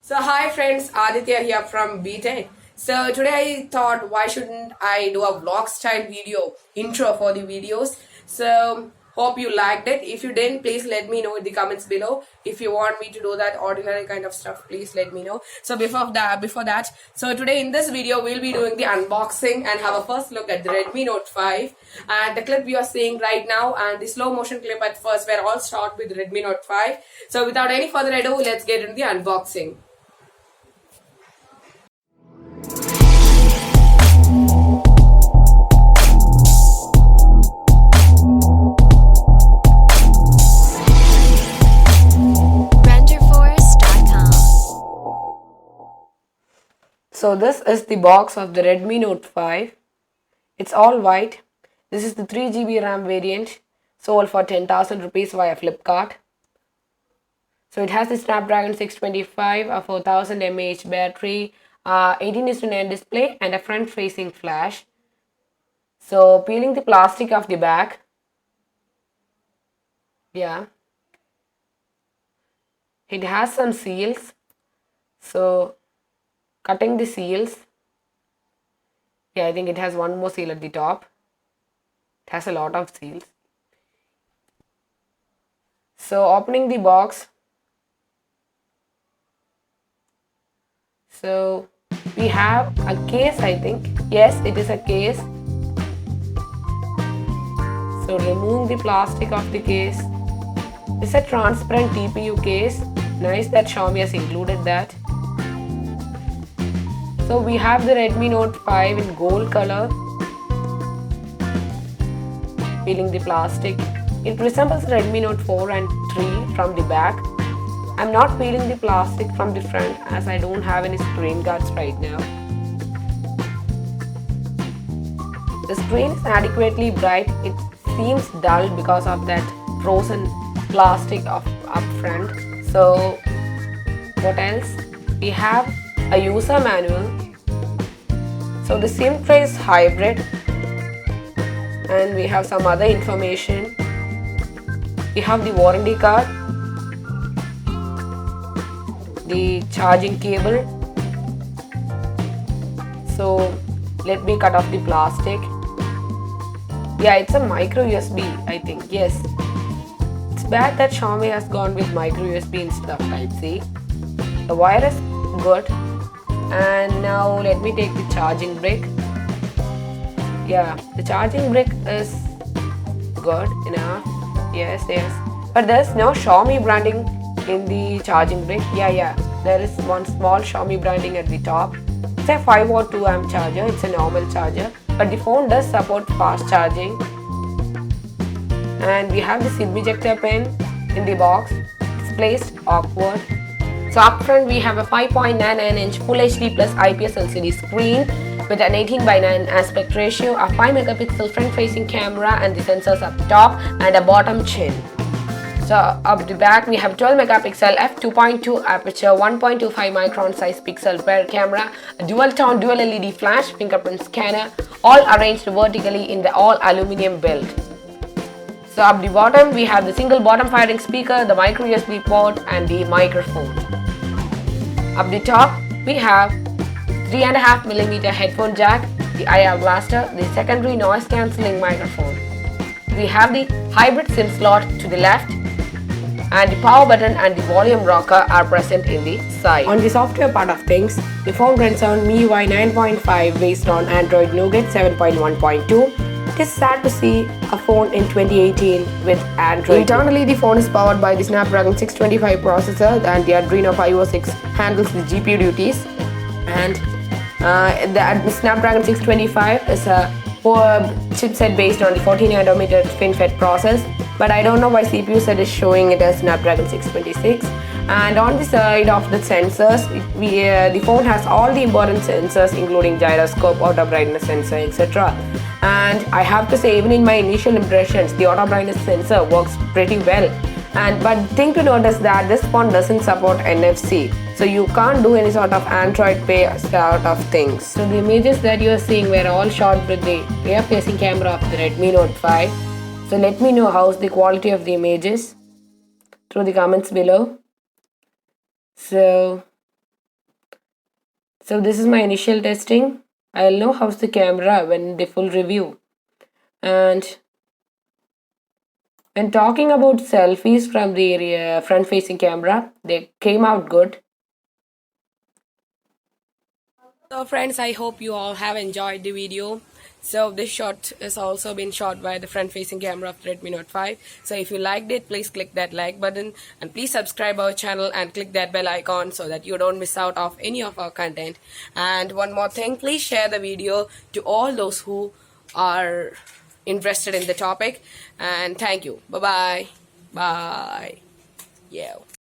So hi friends, Aditya here from Btecq. So today I thought why shouldn't I do a vlog style video intro for the videos. So hope you liked it. If you didn't, please let me know in the comments below. If you want me to do that ordinary kind of stuff, please let me know. So before that, so today in this video we'll be doing the unboxing and have a first look at the Redmi Note 5. And the clip you are seeing right now and the slow motion clip at first were all shot with Redmi Note 5. So without any further ado, let's get into the unboxing. So this is the box of the Redmi Note 5. It's all white. This is the 3GB RAM variant, sold for 10,000 rupees via Flipkart. So it has the Snapdragon 625, a 4000 mAh battery, 18:9 display and a front facing flash. So peeling the plastic of the back. Yeah. It has some seals. So cutting the seals. Yeah, I think it has one more seal at the top. It has a lot of seals. So opening the box. So we have a case, I think. Yes, it is a case. So removing the plastic of the case. It's a transparent TPU case. Nice that Xiaomi has included that. So we have the Redmi Note 5 in gold color. Peeling the plastic. It resembles Redmi Note 4 and 3 from the back. I'm not peeling the plastic from the front as I don't have any screen guards right now. The screen is adequately bright. It seems dull because of that frozen plastic up front. So what else? We have a user manual. So the SIM tray is hybrid and we have some other information. We have the warranty card, the charging cable. So let me cut off the plastic. Yeah, it's a micro USB, I think. Yes, it's bad that Xiaomi has gone with micro USB instead of Type-C. The wire is good. And now let me take the charging brick. Yeah, the charging brick is good enough. Yes. But there's no Xiaomi branding in the charging brick. Yeah. There is one small Xiaomi branding at the top. It's a 5 watt 2 amp charger. It's a normal charger. But the phone does support fast charging. And we have the SIM ejector pen in the box. It's placed awkward. So up front we have a 5.99-inch Full HD Plus IPS LCD screen with an 18:9 aspect ratio, a 5 megapixel front facing camera and the sensors up top and a bottom chin. So up the back we have 12 megapixel f2.2 aperture, 1.25 micron size pixel per camera, a dual tone dual LED flash, fingerprint scanner, all arranged vertically in the all aluminium build. So up the bottom we have the single bottom firing speaker, the micro USB port and the microphone. Up the top we have 3.5mm headphone jack, the IR blaster, the secondary noise cancelling microphone. We have the hybrid SIM slot to the left and the power button and the volume rocker are present in the side. On the software part of things, the phone runs on MIUI 9.5 based on Android Nougat 7.1.2. It is sad to see a phone in 2018 with Android. Internally, the phone is powered by the Snapdragon 625 processor and the Adreno 506 handles the GPU duties. And the Snapdragon 625 is a chipset based on the 14nm FinFET process. But I don't know why CPU set is showing it as Snapdragon 626. And on the side of the sensors, the phone has all the important sensors including gyroscope, auto brightness sensor, etc. And I have to say, even in my initial impressions, the auto brightness sensor works pretty well. But the thing to note is that this phone doesn't support NFC. So you can't do any sort of Android Pay sort of things. So the images that you are seeing were all shot with the rear facing camera of the Redmi Note 5. So let me know how's the quality of the images through the comments below. So So this is my initial testing. I'll know how's the camera when the full review. And when talking about selfies from the front facing camera, they came out good. So friends, I hope you all have enjoyed the video. So this shot has also been shot by the front facing camera of the Redmi Note 5. So if you liked it, please click that like button and please subscribe our channel and click that bell icon so that you don't miss out of any of our content. And one more thing, please share the video to all those who are interested in the topic. And thank you. Bye bye. Bye. Yeah.